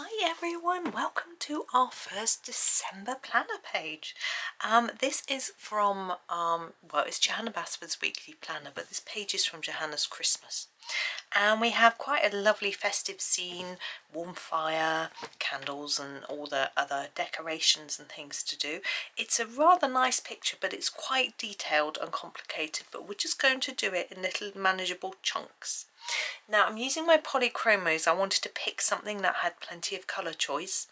Hi everyone, welcome to our first December planner page. This is from, well, it's Johanna Basford's weekly planner, but this page is from Johanna's Christmas. And we have quite a lovely festive scene, warm fire, candles and all the other decorations and things to do. It's a rather nice picture, but it's quite detailed and complicated, but we're just going to do it in little manageable chunks. Now I'm using my Polychromos. I wanted to pick something that had plenty of colour choice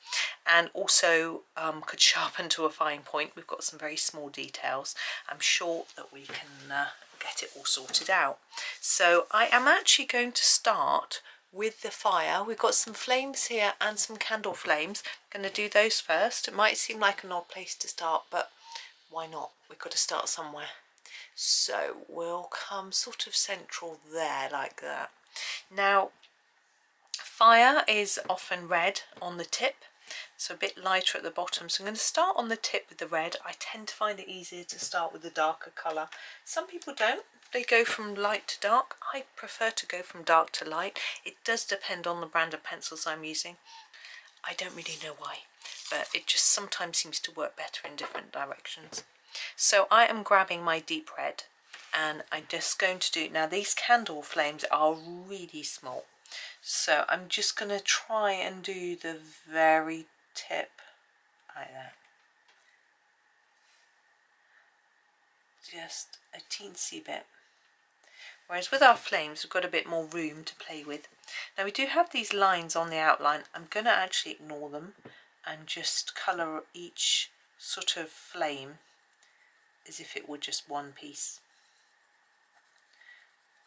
and also could sharpen to a fine point. We've got some very small details. I'm sure that we can get it all sorted out. So I am actually going to start with the fire. We've got some flames here and some candle flames. I'm going to do those first. It might seem like an odd place to start, but why not? We've got to start somewhere. So we'll come sort of central there like that. Now fire is often red on the tip, so a bit lighter at the bottom, so I'm going to start on the tip with the red. I tend to find it easier to start with the darker colour. Some people don't, they go from light to dark. I prefer to go from dark to light. It does depend on the brand of pencils I'm using. I don't really know why, but it just sometimes seems to work better in different directions. So I am grabbing my deep red and I'm just going to do, now these candle flames are really small, so I'm just going to try and do the very tip like that. Just a teensy bit. Whereas with our flames we've got a bit more room to play with. Now we do have these lines on the outline. I'm going to actually ignore them and just colour each sort of flame as if it were just one piece,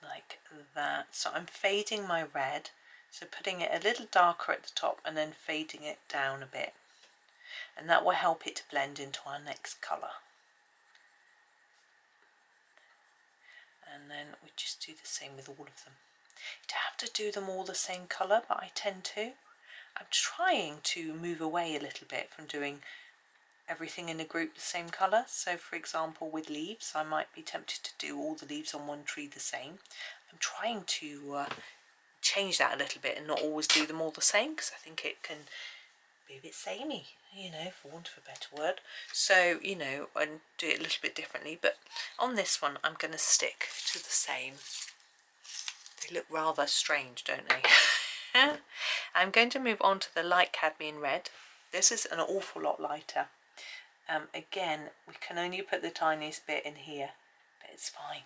like that. So I'm fading my red, so putting it a little darker at the top and then fading it down a bit, and that will help it to blend into our next colour. And then we just do the same with all of them. You don't have to do them all the same colour, but I tend to. I'm trying to move away a little bit from doing everything in a group the same colour. So for example with leaves, I might be tempted to do all the leaves on one tree the same. I'm trying to change that a little bit and not always do them all the same, because I think it can be a bit samey, you know, for want of a better word. So, you know, and do it a little bit differently, but on this one I'm going to stick to the same. They look rather strange, don't they? I'm going to move on to the light cadmium red. This is an awful lot lighter. Again, we can only put the tiniest bit in here, but it's fine.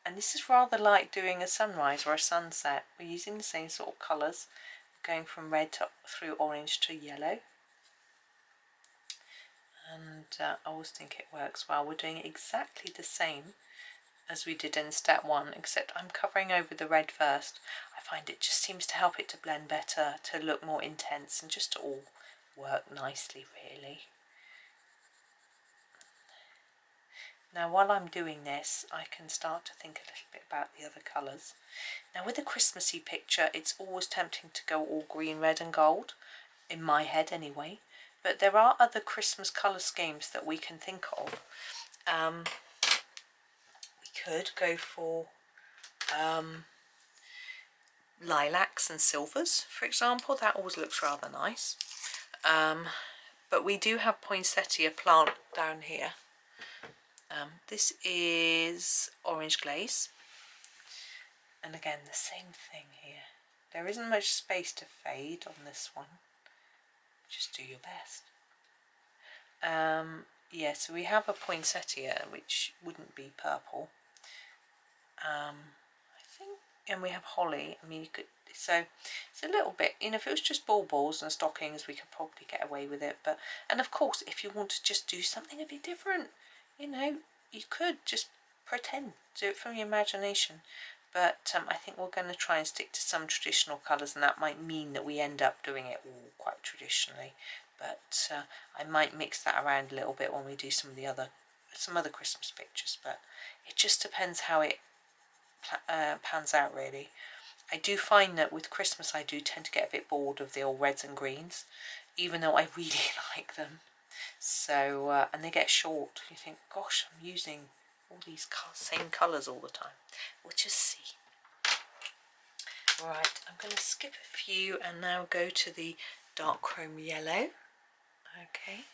And this is rather like doing a sunrise or a sunset. We're using the same sort of colours, going from red through orange to yellow. And I always think it works well. We're doing exactly the same as we did in step one, except I'm covering over the red first. I find it just seems to help it to blend better, to look more intense, and just to all work nicely really. Now while I'm doing this, I can start to think a little bit about the other colours. Now with a Christmassy picture, it's always tempting to go all green, red and gold, in my head anyway, but there are other Christmas colour schemes that we can think of. We could go for lilacs and silvers, for example. That always looks rather nice. But we do have poinsettia plant down here. This is orange glaze, and again the same thing here. There isn't much space to fade on this one, just do your best. Yeah, so we have a poinsettia which wouldn't be purple, I think, and we have holly. I mean, you could, so it's a little bit, you know, if it was just baubles and stockings we could probably get away with it, but, and of course if you want to just do something a bit different, you know, you could just pretend, do it from your imagination. But I think we're going to try and stick to some traditional colours, and that might mean that we end up doing it all quite traditionally. But I might mix that around a little bit when we do some other Christmas pictures. But it just depends how it pans out really. I do find that with Christmas I do tend to get a bit bored of the old reds and greens, even though I really like them. So and they get short. You think, gosh, I'm using all these same colours all the time. We'll just see. Right, I'm going to skip a few and now go to the dark chrome yellow. Okay.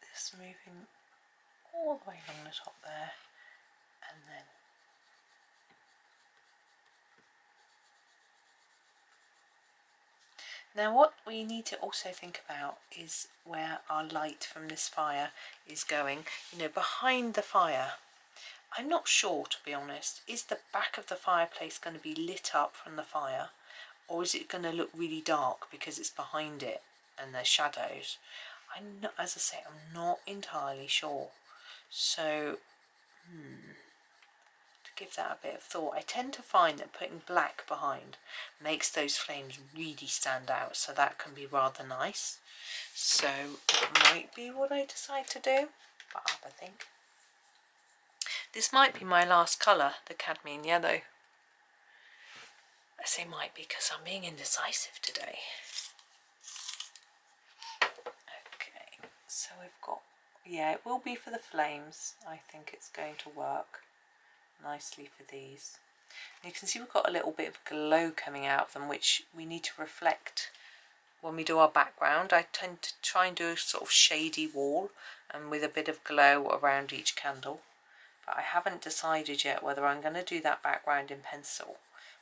This moving all the way along the top there, and then now what we need to also think about is where our light from this fire is going. You know, behind the fire, I'm not sure, to be honest. Is the back of the fireplace going to be lit up from the fire, or is it going to look really dark because it's behind it and there's shadows? I'm not, as I say, I'm not entirely sure. So, to give that a bit of thought, I tend to find that putting black behind makes those flames really stand out, so that can be rather nice. So that might be what I decide to do, but I'll have a think. This might be my last colour, the cadmium yellow. I say might be because I'm being indecisive today. Okay, so we've got, yeah, it will be for the flames. I think it's going to work nicely for these. And you can see we've got a little bit of glow coming out of them, which we need to reflect when we do our background. I tend to try and do a sort of shady wall and with a bit of glow around each candle. But I haven't decided yet whether I'm going to do that background in pencil,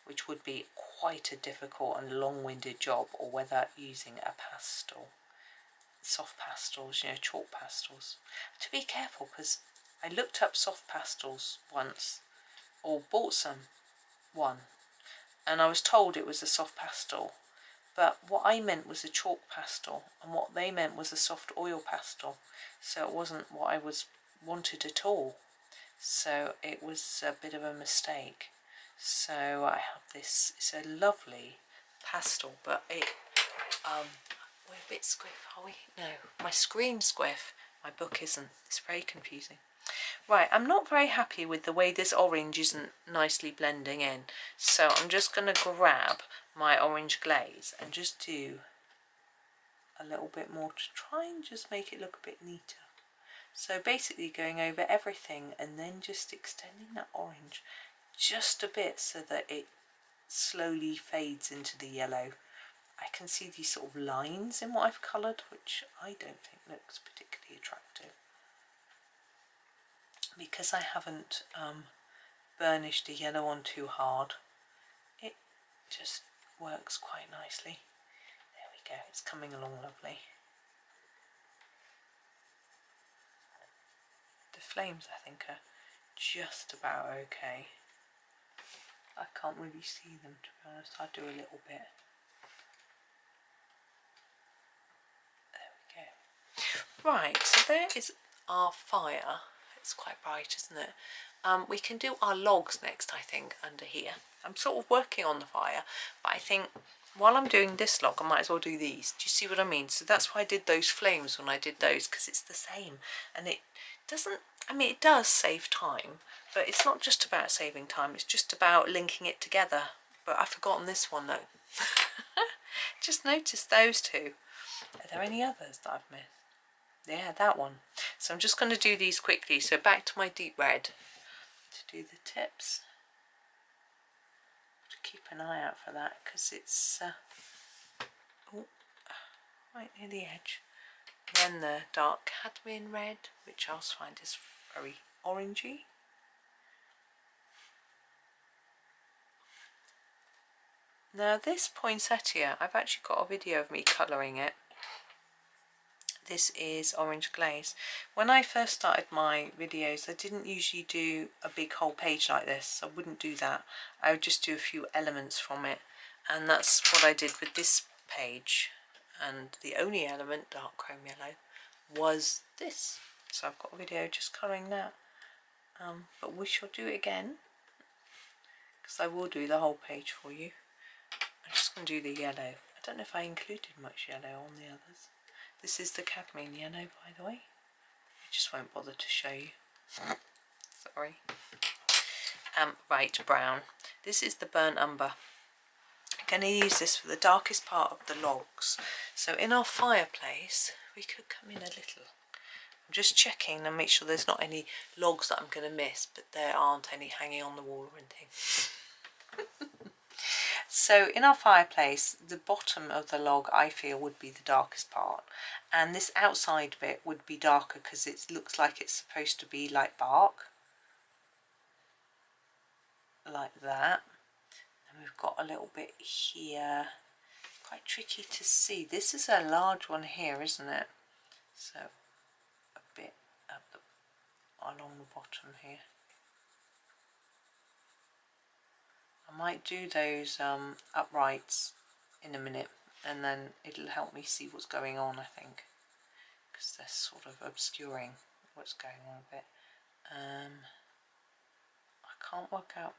which would be quite a difficult and long-winded job, or whether using a pastel, soft pastels, you know, chalk pastels. To be careful, because I looked up soft pastels once, or bought one, and I was told it was a soft pastel, but what I meant was a chalk pastel, and what they meant was a soft oil pastel, so it wasn't what I wanted at all. So it was a bit of a mistake. So I have this, it's a lovely pastel, but it, we're a bit squiff, are we? No, my screen's squiff, my book isn't. It's very confusing. Right, I'm not very happy with the way this orange isn't nicely blending in. So I'm just going to grab my orange glaze and just do a little bit more to try and just make it look a bit neater. So basically going over everything and then just extending that orange just a bit so that it slowly fades into the yellow. I can see these sort of lines in what I've coloured, which I don't think looks particularly attractive. Because I haven't burnished the yellow on too hard, it just works quite nicely. There we go, it's coming along lovely. The flames, I think, are just about okay. I can't really see them, to be honest. I'll do a little bit. There we go. Right, so there is our fire. It's quite bright, isn't it? We can do our logs next, I think, under here. I'm sort of working on the fire, but I think while I'm doing this log, I might as well do these. Do you see what I mean? So that's why I did those flames when I did those, because it's the same. And it doesn't, I mean, it does save time, but it's not just about saving time. It's just about linking it together. But I've forgotten this one, though. Just noticed those two. Are there any others that I've missed? Yeah, that one. So I'm just going to do these quickly. So back to my deep red to do the tips. To keep an eye out for that, because it's right near the edge. Then the dark cadmium red, which I also find is very orangey. Now this poinsettia, I've actually got a video of me colouring it. This is orange glaze. When I first started my videos, I didn't usually do a big whole page like this. I wouldn't do that. I would just do a few elements from it. And that's what I did with this page. And the only element, dark chrome yellow, was this. So I've got a video just colouring that. But we shall do it again, because I will do the whole page for you. I'm just going to do the yellow. I don't know if I included much yellow on the others. This is the cadmium yellow, by the way. I just won't bother to show you. Sorry. Right, brown. This is the burnt umber. I'm going to use this for the darkest part of the logs. So in our fireplace, we could come in a little I'm just checking and make sure there's not any logs that I'm going to miss, but there aren't any hanging on the wall or anything. So in our fireplace, the bottom of the log I feel would be the darkest part, and this outside bit would be darker because it looks like it's supposed to be like bark, like that. And we've got a little bit here, quite tricky to see. This is a large one here, isn't it? So a bit up along the bottom here. I might do those uprights in a minute, and then it'll help me see what's going on, I think, because they're sort of obscuring what's going on a bit. I can't work out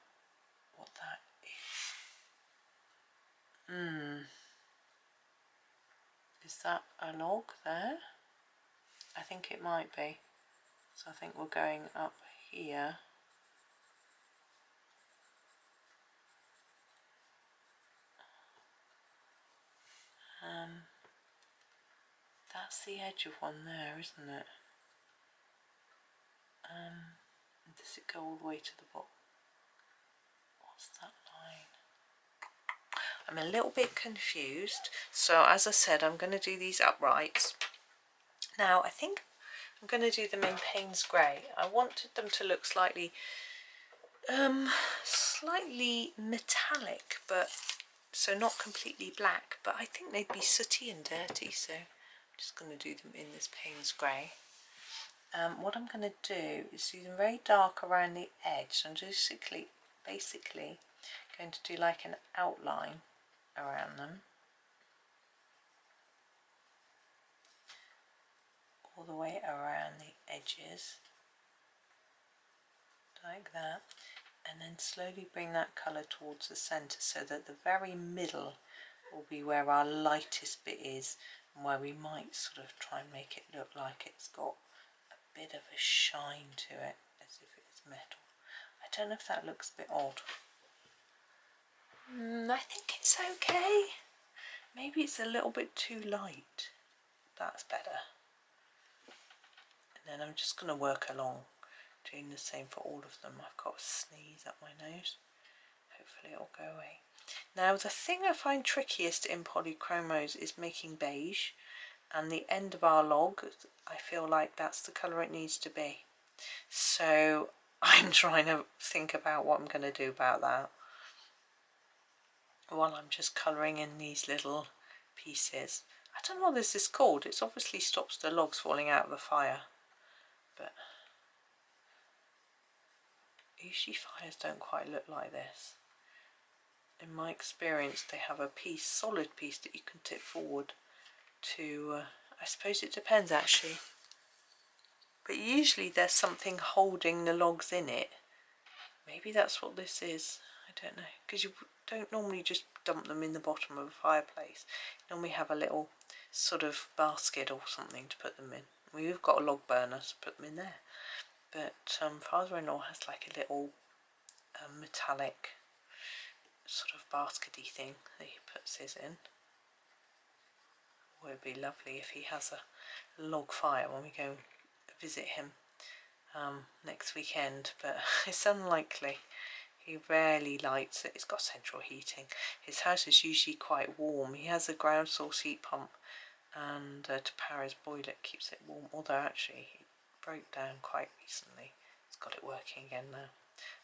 what that is. Is that a log there? I think it might be. So I think we're going up here. That's the edge of one there, isn't it? Does it go all the way to the bottom? What's that line? I'm a little bit confused. So as I said, I'm going to do these uprights. Now I think I'm going to do them in Payne's grey. I wanted them to look slightly metallic, but so not completely black, but I think they'd be sooty and dirty, so I'm just going to do them in this Payne's grey. What I'm going to do is do them very dark around the edge. So I'm just basically going to do like an outline around them, all the way around the edges, like that, and then slowly bring that colour towards the centre so that the very middle will be where our lightest bit is, and where we might sort of try and make it look like it's got a bit of a shine to it, as if it's metal. I don't know if that looks a bit odd. I think it's okay. Maybe it's a little bit too light. That's better. And then I'm just going to work along, doing the same for all of them. I've got a sneeze up my nose. Hopefully it'll go away. Now the thing I find trickiest in Polychromos is making beige, and the end of our log, I feel like that's the colour it needs to be. So I'm trying to think about what I'm going to do about that while I'm just colouring in these little pieces. I don't know what this is called. It obviously stops the logs falling out of the fire, but usually fires don't quite look like this. In my experience, they have a piece, solid piece, that you can tip forward to, I suppose it depends actually, but usually there's something holding the logs in it. Maybe that's what this is. I don't know, because you don't normally just dump them in the bottom of a fireplace. You normally have a little sort of basket or something to put them in. We've got a log burner to put them in there, but father-in-law has like a little metallic sort of baskety thing that he puts his in. It would be lovely if he has a log fire when we go visit him next weekend, but it's unlikely. He rarely lights it. It's got central heating. His house is usually quite warm. He has a ground source heat pump, and to power his boiler it keeps it warm, although actually he broke down quite recently. He's got it working again now.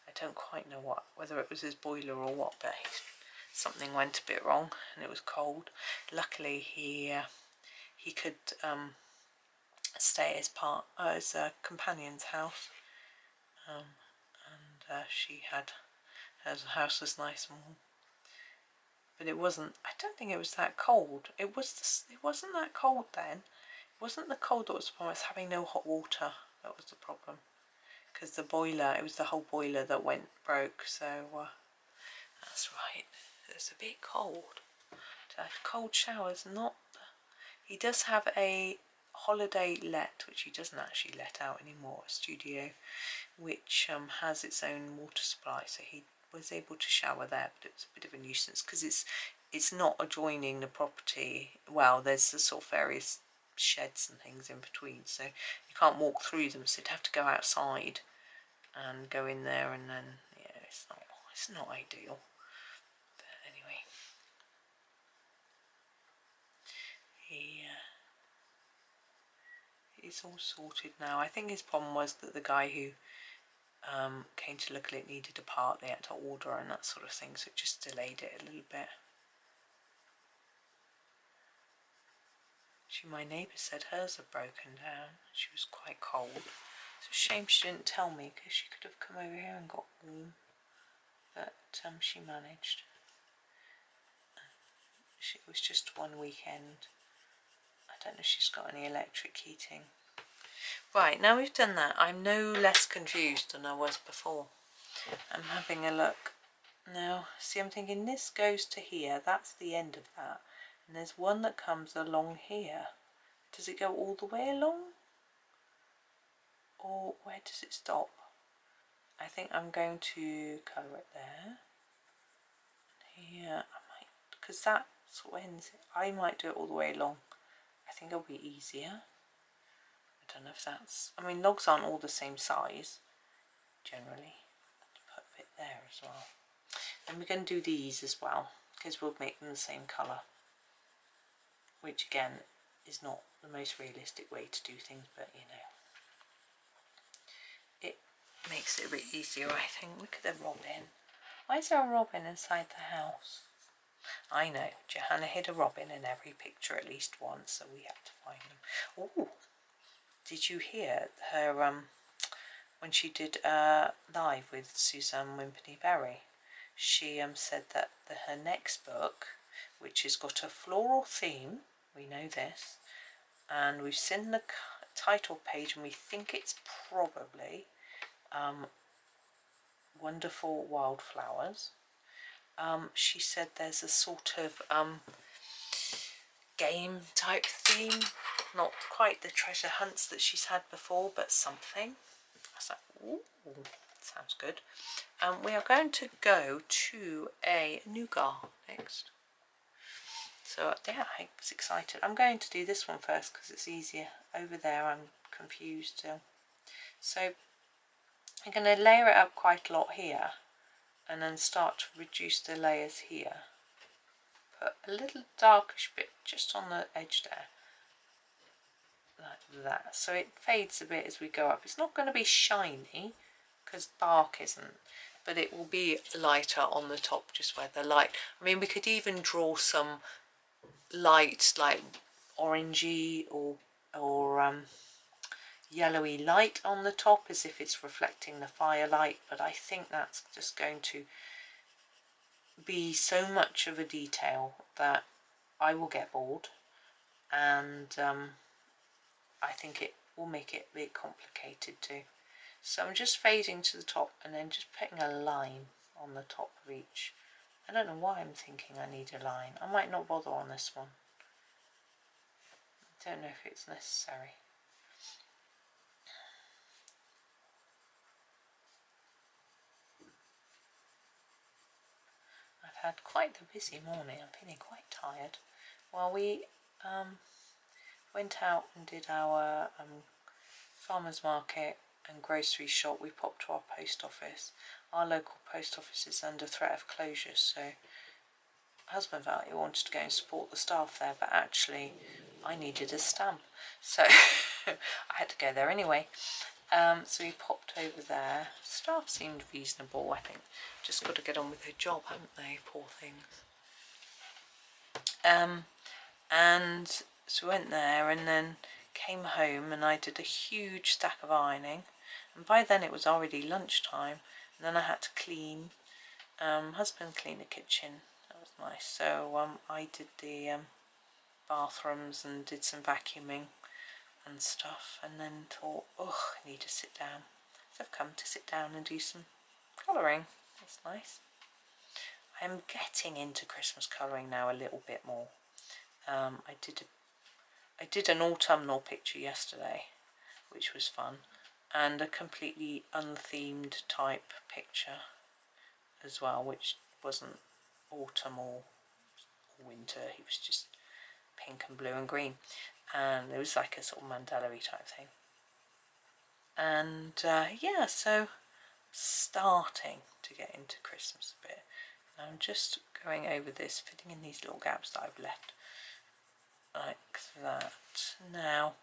I don't quite know whether it was his boiler or what, but something went a bit wrong and it was cold. Luckily he could stay at his companion's house, and her house was nice and warm. But it wasn't. I don't think it was that cold. It wasn't that cold then. It wasn't the cold that was the problem. It's having no hot water that was the problem. Because the boiler, it was the whole boiler that went broke. So that's right. It's a bit cold. To have cold showers, not. He does have a holiday let, which he doesn't actually let out anymore, a studio, which has its own water supply. So he was able to shower there, but it's a bit of a nuisance because it's not adjoining the property. Well, there's the sort of various sheds and things in between, so you can't walk through them, so you'd have to go outside and go in there, and then yeah, it's not ideal. But anyway, he's all sorted now. I think his problem was that the guy who came to look at it needed a part they had to order and that sort of thing, so it just delayed it a little bit. My neighbour said hers had broken down. She was quite cold. It's a shame she didn't tell me, because she could have come over here and got warm, but she managed. It was just one weekend. I don't know if she's got any electric heating. Right, now we've done that, I'm no less confused than I was before. I'm having a look now. See, I'm thinking this goes to here, that's the end of that, and there's one that comes along here. Does it go all the way along, or where does it stop? I think I'm going to colour it there. Here, I might, because that sort of ends it. I might do it all the way along. I think it'll be easier. I don't know if that's, I mean, logs aren't all the same size generally. Put a bit there as well. And we're going to do these as well, because we'll make them the same colour, which again is not the most realistic way to do things, but you know, it makes it a bit easier, I think. Look at the robin. Why is there a robin inside the house? I know, Johanna hid a robin in every picture at least once, so we had to find them. Oh, did you hear her when she did live with Suzanne Wimperney Berry? She said that her next book, which has got a floral theme, we know this, and we've seen the title page, and we think it's probably Wonderful Wildflowers. She said there's a sort of game type theme, not quite the treasure hunts that she's had before, but something. I was like, ooh, sounds good. We are going to go to a nougat next. So yeah, I was excited. I'm going to do this one first because it's easier. Over there I'm confused still. So I'm going to layer it up quite a lot here, and then start to reduce the layers here. Put a little darkish bit just on the edge there, like that, so it fades a bit as we go up. It's not going to be shiny because bark isn't, but it will be lighter on the top, just where the light, I mean, we could even draw some light, like orangey or yellowy light on the top, as if it's reflecting the firelight, but I think that's just going to be so much of a detail that I will get bored, and I think it will make it a bit complicated too. So I'm just fading to the top and then just putting a line on the top of each. I don't know why I'm thinking I need a line. I might not bother on this one. I don't know if it's necessary. I've had quite the busy morning. I'm feeling quite tired. Well, we went out and did our farmers market and grocery shop. We popped to our post office. Our local post office is under threat of closure, so husband felt he wanted to go and support the staff there, but actually I needed a stamp, so I had to go there anyway. So we popped over there. Staff seemed reasonable, I think. Just got to get on with their job, haven't they, poor things. And so we went there and then came home, and I did a huge stack of ironing, and by then it was already lunchtime, and then I had to clean. Husband cleaned the kitchen, that was nice. So I did the bathrooms and did some vacuuming and stuff, and then thought, oh, I need to sit down. So I've come to sit down and do some colouring. That's nice. I'm getting into Christmas colouring now a little bit more. I did an autumnal picture yesterday, which was fun, and a completely unthemed type picture as well, which wasn't autumn or winter. It was just pink and blue and green. and it was like a sort of mandala-y type thing. And yeah, so starting to get into Christmas a bit. And I'm just going over this, fitting in these little gaps that I've left like that. Now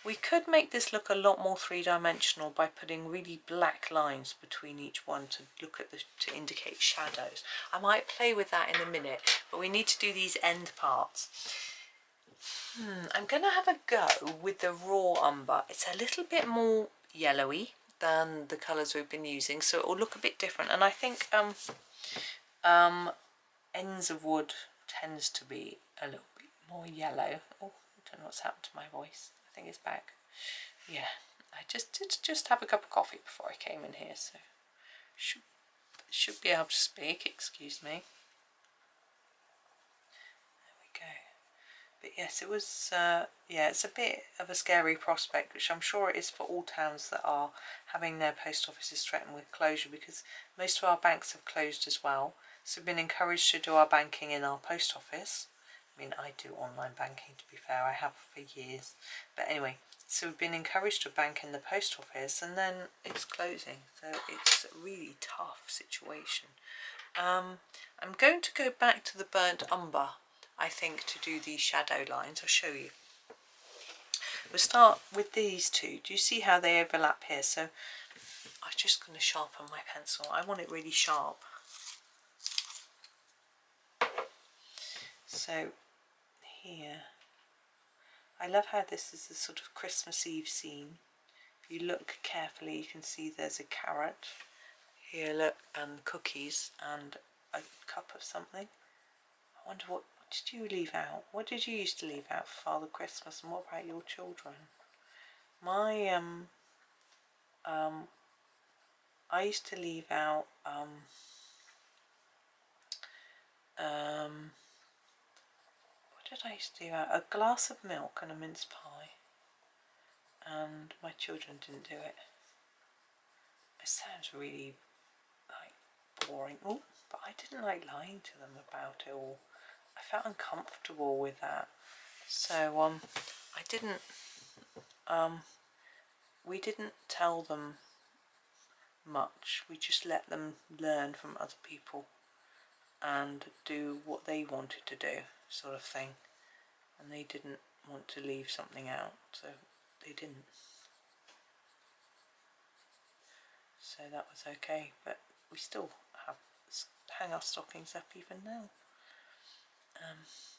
we could make this look a lot more three-dimensional by putting really black lines between each one to look at to indicate shadows. I might play with that in a minute, but we need to do these end parts. I'm going to have a go with the raw umber. It's a little bit more yellowy than the colours we've been using, so it will look a bit different. And I think ends of wood tends to be a little bit more yellow. Oh, I don't know what's happened to my voice. I think it's back. Yeah, I just have a cup of coffee before I came in here, so should be able to speak. Excuse me. There we go. But yes, it was, yeah, it's a bit of a scary prospect, which I'm sure it is for all towns that are having their post offices threatened with closure, because most of our banks have closed as well. So we've been encouraged to do our banking in our post office. I mean, I do online banking, to be fair, I have for years. But anyway, so we've been encouraged to bank in the post office, and then it's closing. So it's a really tough situation. I'm going to go back to the burnt umber, I think, to do these shadow lines. I'll show you. We'll start with these two. Do you see how they overlap here? So I'm just going to sharpen my pencil. I want it really sharp. So here, I love how this is a sort of Christmas Eve scene. If you look carefully, you can see there's a carrot. Here, look, and cookies and a cup of something. I wonder what did you leave out? What did you used to leave out for Father Christmas, and what about your children? My I used to leave out what did I used to leave out? A glass of milk and a mince pie, and my children didn't do it. It sounds really like boring. Oh, but I didn't like lying to them about it all. I felt uncomfortable with that, so I didn't. We didn't tell them much. We just let them learn from other people and do what they wanted to do, sort of thing. And they didn't want to leave something out, so they didn't. So that was okay, but we still hang our stockings up even now.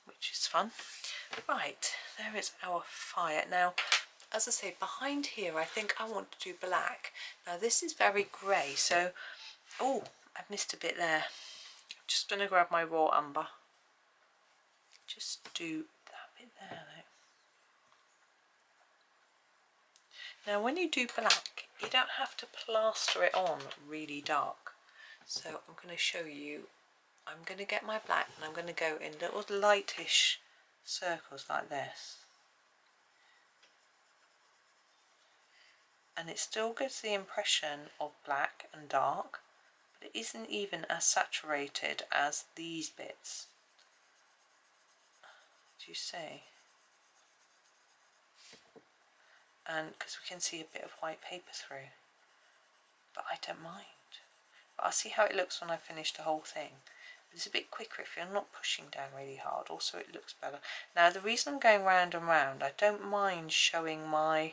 Which is fun. Right, there is our fire. Now, as I say, behind here I think I want to do black. Now this is very grey, so, oh, I've missed a bit there. I'm just going to grab my raw umber. Just do that bit there though. Now when you do black, you don't have to plaster it on really dark. So I'm going to show you. I'm going to get my black and I'm going to go in little lightish circles like this. And it still gives the impression of black and dark, but it isn't even as saturated as these bits. Do you see? And because we can see a bit of white paper through, but I don't mind. But I'll see how it looks when I finish the whole thing. It's a bit quicker if you're not pushing down really hard. Also, it looks better. Now, the reason I'm going round and round, I don't mind showing my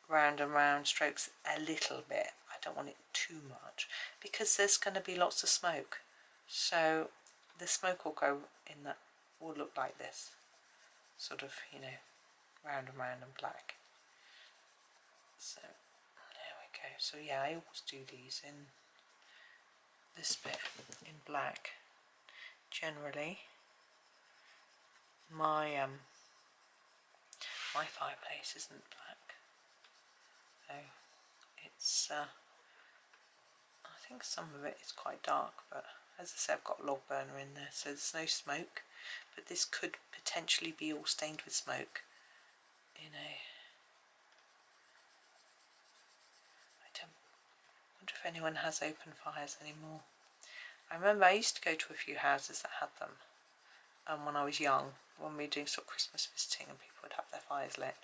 round and round strokes a little bit. I don't want it too much because there's going to be lots of smoke. So the smoke will go in that, will look like this. Sort of, you know, round and round and black. So, there we go. So yeah, I always do these in this bit in black. Generally, my my fireplace isn't black, so it's I think some of it is quite dark, but as I said, I've got a log burner in there, so there's no smoke, but this could potentially be all stained with smoke, you know. I wonder if anyone has open fires anymore. I remember I used to go to a few houses that had them, when I was young, when we were doing sort of Christmas visiting and people would have their fires lit.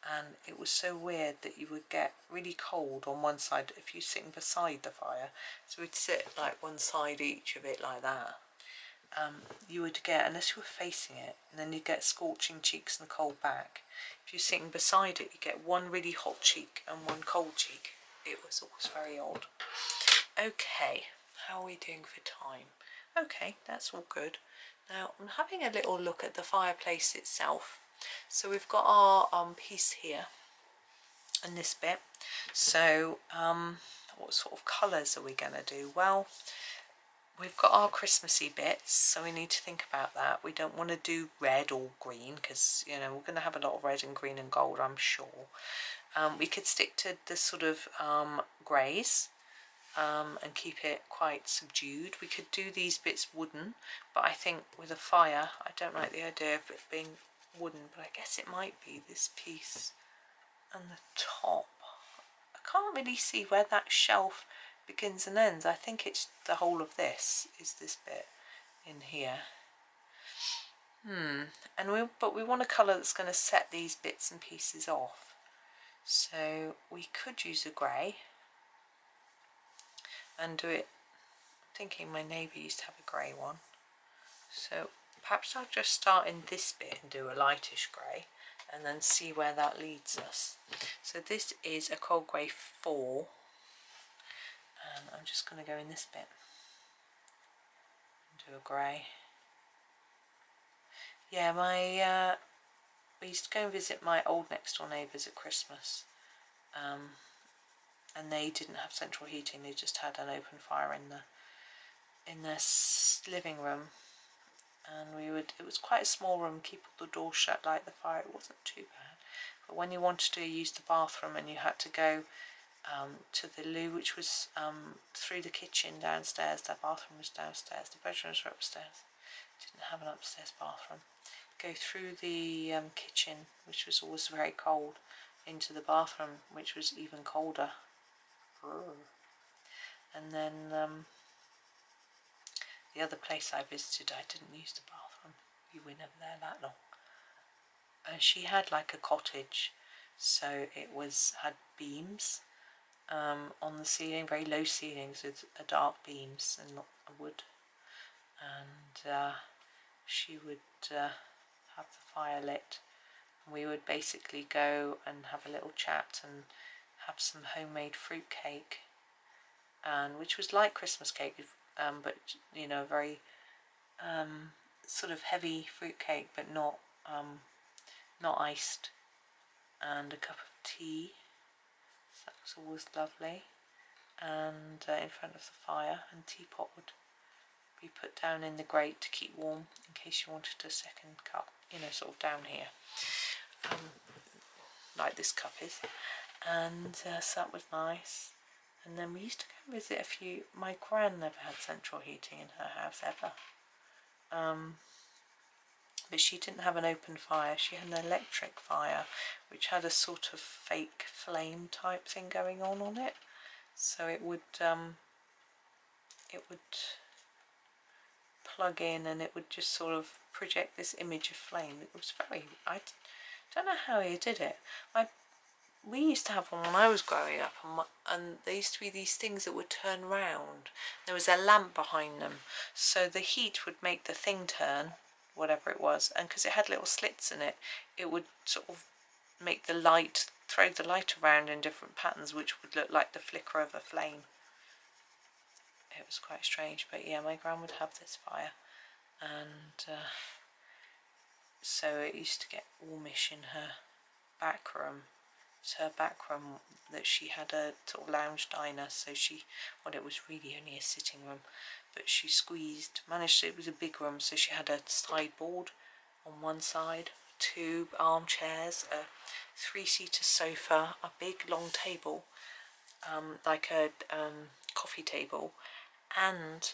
And it was so weird that you would get really cold on one side if you're sitting beside the fire. So we'd sit like one side each of it like that. You would get, unless you were facing it, and then you'd get scorching cheeks and cold back. If you're sitting beside it, you get one really hot cheek and one cold cheek. It was always very odd. Okay, how are we doing for time? Okay, that's all good. Now I'm having a little look at the fireplace itself. So we've got our piece here and this bit. So what sort of colours are we going to do? Well, we've got our Christmassy bits, so we need to think about that. We don't want to do red or green because, you know, we're going to have a lot of red and green and gold, I'm sure. We could stick to the sort of greys and keep it quite subdued. We could do these bits wooden, but I think with a fire, I don't like the idea of it being wooden, but I guess it might be this piece and the top. I can't really see where that shelf begins and ends. I think it's the whole of this is this bit in here. But we want a colour that's going to set these bits and pieces off. So we could use a grey and do it. I'm thinking my neighbour used to have a grey one. So perhaps I'll just start in this bit and do a lightish grey and then see where that leads us. So this is a cold grey 4. And I'm just going to go in this bit and do a grey. Yeah, we used to go and visit my old next door neighbours at Christmas, and they didn't have central heating. They just had an open fire in their living room, and it was quite a small room. Keep all the doors shut, light the fire. It wasn't too bad. But when you wanted to use the bathroom and you had to go to the loo, which was through the kitchen downstairs. Their bathroom was downstairs, the bedrooms were upstairs. Didn't have an upstairs bathroom. Go through the kitchen, which was always very cold, into the bathroom, which was even colder. And then the other place I visited, I didn't use the bathroom. We were never there that long. And she had like a cottage, so it had beams on the ceiling, very low ceilings with dark beams and not wood. And she would have the fire lit, and we would basically go and have a little chat and have some homemade fruit cake, and which was like Christmas cake, but you know, very sort of heavy fruit cake, but not iced, and a cup of tea. So that was always lovely, and in front of the fire, and teapot would be put down in the grate to keep warm in case you wanted a second cup, you know, sort of down here, like this cup is. And so that was nice. And then we used to go and visit my gran never had central heating in her house ever, but she didn't have an open fire. She had an electric fire which had a sort of fake flame type thing going on it, so it would plug in and it would just sort of project this image of flame. It was I don't know how he did it. We used to have one when I was growing up, and there used to be these things that would turn round. There was a lamp behind them, so the heat would make the thing turn, whatever it was, and because it had little slits in it, it would sort of make the light, throw the light around in different patterns, which would look like the flicker of a flame. It was quite strange, but yeah, my gran would have this fire, and so it used to get warmish in her back room. It's her back room that she had a sort of lounge diner, so it was really only a sitting room, but she it was a big room, so she had a sideboard on one side, 2 armchairs, a 3-seater sofa, a big long table, like a coffee table, and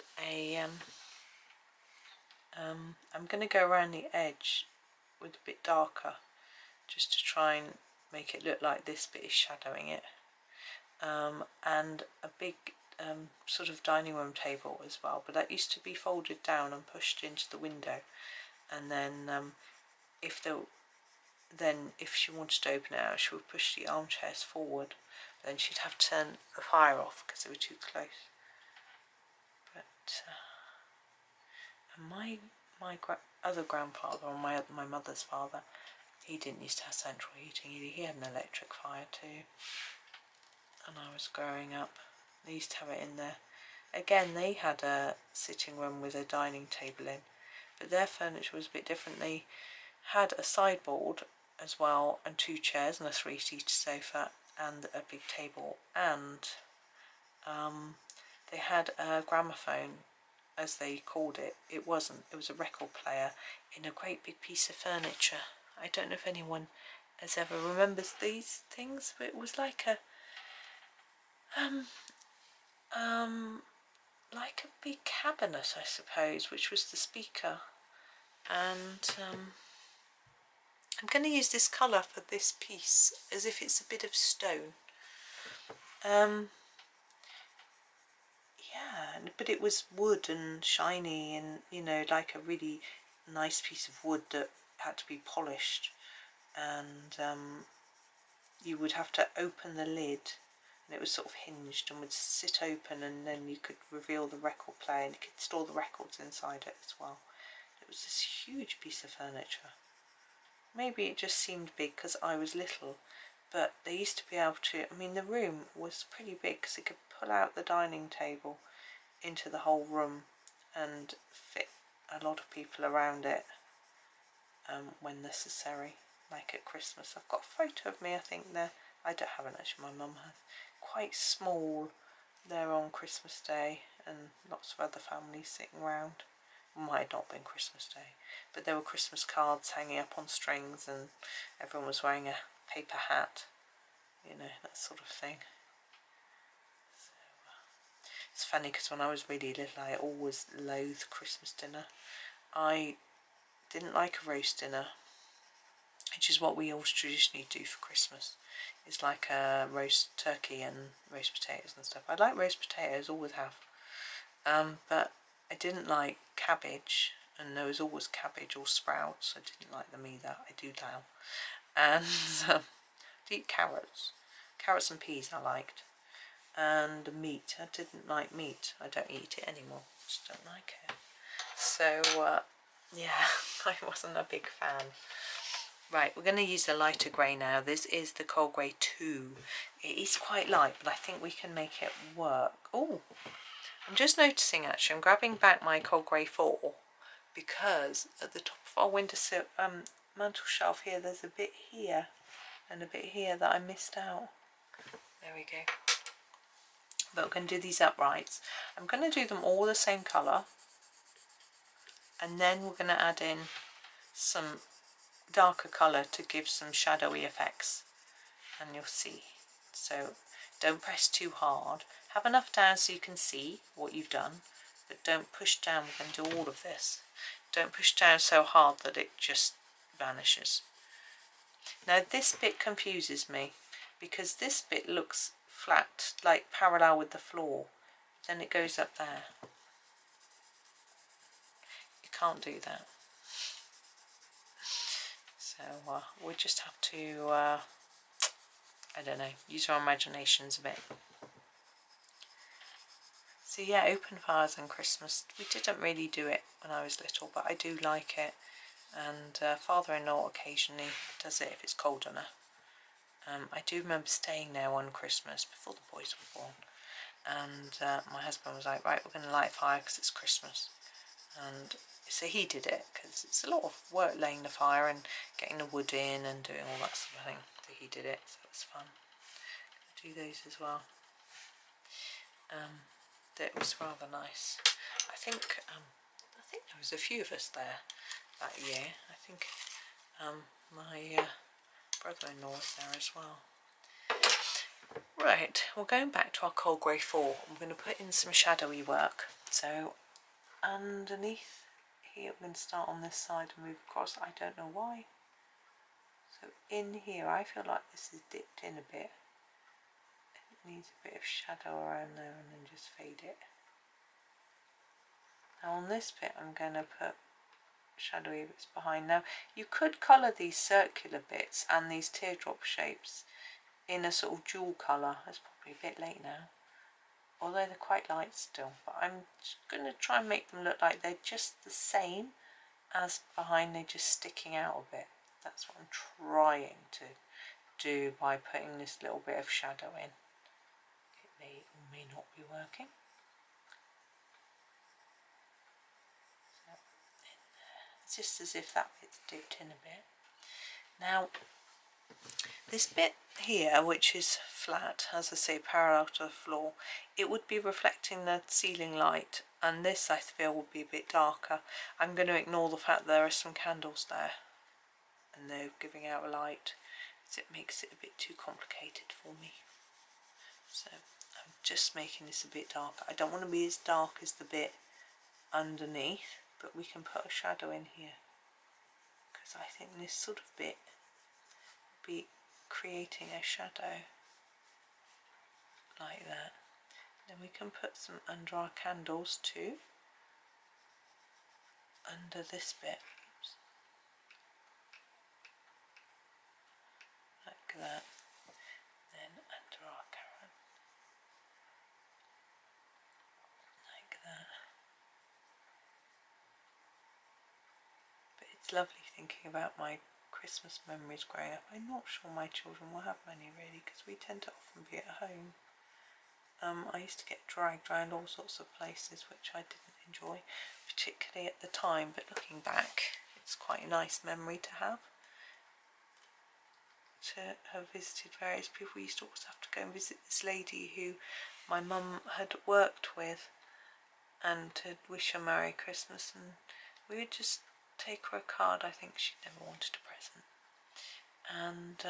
I'm going to go around the edge with a bit darker, just to try and make it look like this bit is shadowing it, and a big sort of dining room table as well, but that used to be folded down and pushed into the window, and then if she wanted to open it out, she would push the armchairs forward. But then she'd have to turn the fire off because they were too close. But and my other grandfather, or my mother's father, he didn't used to have central heating either. He had an electric fire too. And I was growing up, they used to have it in there. Again, they had a sitting room with a dining table in, but their furniture was a bit different. They had a sideboard as well, and 2 chairs and a 3-seater sofa and a big table, and they had a gramophone, as they called it. It was a record player in a great big piece of furniture. I don't know if anyone has ever remembers these things, but it was like a like a big cabinet, I suppose, which was the speaker. And I'm going to use this colour for this piece as if it's a bit of stone. Yeah, but it was wood and shiny, and you know, like a really nice piece of wood that had to be polished, and you would have to open the lid, and it was sort of hinged and would sit open, and then you could reveal the record player, and you could store the records inside it as well. It was this huge piece of furniture. Maybe it just seemed big because I was little, but they used to be able to, I mean, the room was pretty big because it could pull out the dining table into the whole room and fit a lot of people around it when necessary, like at Christmas. I've got a photo of me, I think, there. I don't have it actually, my mum has. Quite small there on Christmas Day, and lots of other families sitting around. Might have not been Christmas Day, but there were Christmas cards hanging up on strings, and everyone was wearing a paper hat, you know, that sort of thing. So, it's funny because when I was really little, I always loathed Christmas dinner. I didn't like a roast dinner, which is what we always traditionally do for Christmas. It's like a roast turkey and roast potatoes and stuff. I like roast potatoes, always have, but I didn't like cabbage, and there was always cabbage or sprouts. I didn't like them either. I do now. And I eat carrots. Carrots and peas I liked. And meat. I didn't like meat. I don't eat it anymore. Just don't like it. So, yeah, I wasn't a big fan. Right, we're going to use a lighter grey now. This is the Cold Grey 2. It is quite light, but I think we can make it work. Oh! I'm just noticing, actually, I'm grabbing back my Cold Grey 4 because at the top of our windowsill mantle shelf here, there's a bit here and a bit here that I missed out. There we go. But we're going to do these uprights. I'm going to do them all the same colour, and then we're going to add in some darker colour to give some shadowy effects, and you'll see. So don't press too hard. Have enough down so you can see what you've done, but don't push down. We're going to do all of this. Don't push down so hard that it just vanishes. Now this bit confuses me because this bit looks flat, like parallel with the floor. Then it goes up there. You can't do that. So we'll just have to, I don't know, use our imaginations a bit. So yeah, open fires on Christmas. We didn't really do it when I was little, but I do like it. And father-in-law occasionally does it if it's cold enough. I do remember staying there one Christmas before the boys were born. And my husband was like, right, we're going to light a fire because it's Christmas. And so he did it because it's a lot of work laying the fire and getting the wood in and doing all that sort of thing. So he did it, so it was fun. Do those as well. That was rather nice. I think there was a few of us there that year. I think my brother-in-law was there as well. Right, we're going back to our Cold Grey 4. I'm going to put in some shadowy work. So underneath here, I'm going to start on this side and move across. I don't know why. So in here, I feel like this is dipped in a bit. It needs a bit of shadow around there, and then just fade it. Now on this bit, I'm going to put shadowy bits behind. Now you could colour these circular bits and these teardrop shapes in a sort of jewel colour. It's probably a bit late now, although they're quite light still, but I'm just going to try and make them look like they're just the same as behind, they're just sticking out a bit. That's what I'm trying to do by putting this little bit of shadow in. It may or may not be working. So, it's just as if that bit's dipped in a bit. Now this bit here, which is flat, as I say, parallel to the floor, it would be reflecting the ceiling light, and this I feel will be a bit darker. I'm going to ignore the fact there are some candles there and they're giving out a light, because it makes it a bit too complicated for me. So I'm just making this a bit darker. I don't want to be as dark as the bit underneath, but we can put a shadow in here, because I think this sort of bit will be creating a shadow like that. Then we can put some under our candles too, under this bit. Oops. Like that. Then under our currant, like that. But it's lovely thinking about my Christmas memories growing up. I'm not sure my children will have many really, because we tend to often be at home. I used to get dragged around all sorts of places which I didn't enjoy, particularly at the time, but looking back it's quite a nice memory to have visited various people. We used to always have to go and visit this lady who my mum had worked with, and to wish her Merry Christmas, and we would just take her a card. I think she never wanted a present, and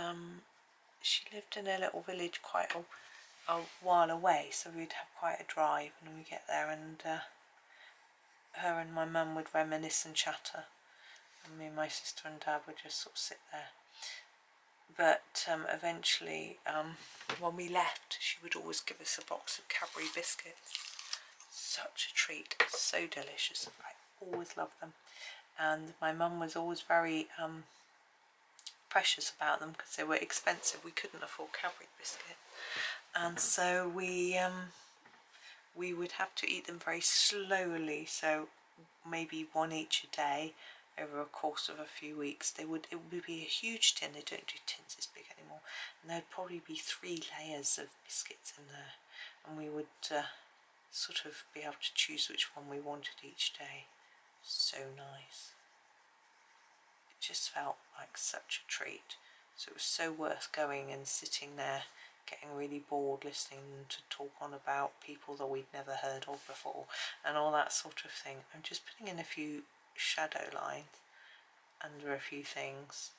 she lived in a little village quite a while away, so we'd have quite a drive, and we get there, and her and my mum would reminisce and chatter, and me and my sister and dad would just sort of sit there. But eventually, when we left, she would always give us a box of Cadbury biscuits. Such a treat, so delicious. I always loved them, and my mum was always very precious about them, because they were expensive. We couldn't afford Cadbury biscuits, and so we would have to eat them very slowly, so maybe one each a day over a course of a few weeks. It would be a huge tin. They don't do tins this big anymore, and there'd probably be 3 layers of biscuits in there, and we would sort of be able to choose which one we wanted each day. So nice. It just felt like such a treat. So it was so worth going and sitting there, getting really bored, listening to talk on about people that we'd never heard of before, and all that sort of thing. I'm just putting in a few shadow lines under a few things.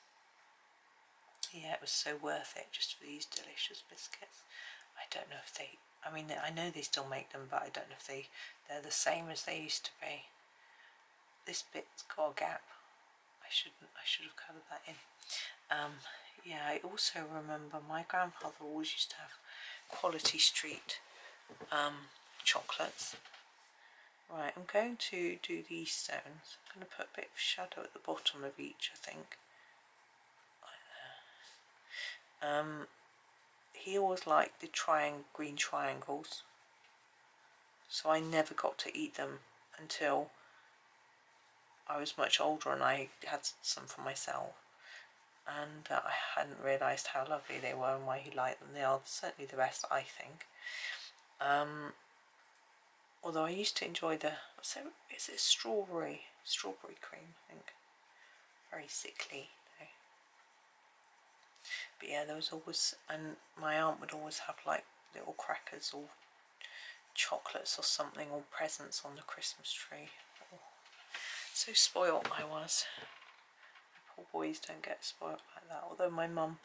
Yeah, it was so worth it just for these delicious biscuits. I don't know if they, I mean, I know they still make them, but I don't know if they're the same as they used to be. This bit's got a gap. I should have covered that in. Yeah, I also remember my grandfather always used to have Quality Street chocolates. Right, I'm going to do these stones. I'm going to put a bit of shadow at the bottom of each, I think. Like there. He always liked the green triangles, so I never got to eat them until I was much older and I had some for myself. And I hadn't realised how lovely they were and why he liked them. They are certainly the best, I think. Although I used to enjoy is it strawberry cream, I think. Very sickly though. But yeah, there was always, and my aunt would always have like little crackers or chocolates or something, or presents on the Christmas tree. Oh, so spoilt I was. Poor boys don't get spoilt like that. Although my mum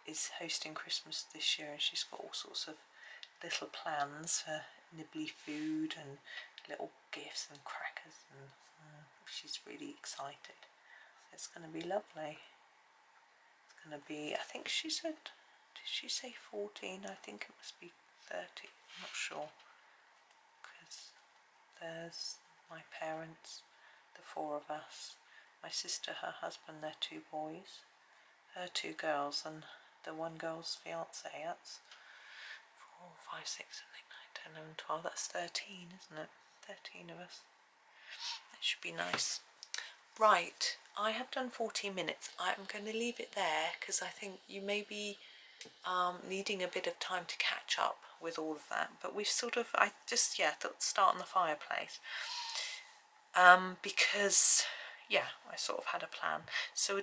is hosting Christmas this year, and she's got all sorts of little plans for nibbly food and little gifts and crackers, and she's really excited. It's going to be lovely. It's going to be, I think she said, did she say 14? I think it must be 30. I'm not sure, because there's my parents, the 4 of us, my sister, her husband, their 2 boys, her 2 girls, and the 1 girl's fiance. That's 4, 5, 6, 7, 8, 9, 10, 11, 12. That's 13, isn't it? 13 of us. That should be nice. Right, I have done 40 minutes. I'm going to leave it there because I think you may be needing a bit of time to catch up with all of that. But we've sort of, I just, yeah, thought start on the fireplace. Because, yeah, I sort of had a plan. So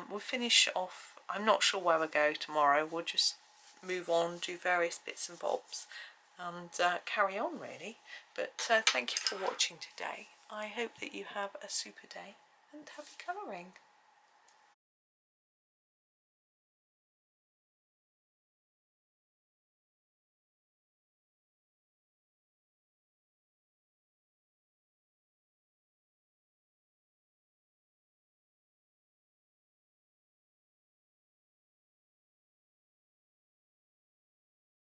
we'll finish off. I'm not sure where we'll go tomorrow. We'll just move on, do various bits and bobs, and carry on really. But thank you for watching today. I hope that you have a super day and happy colouring.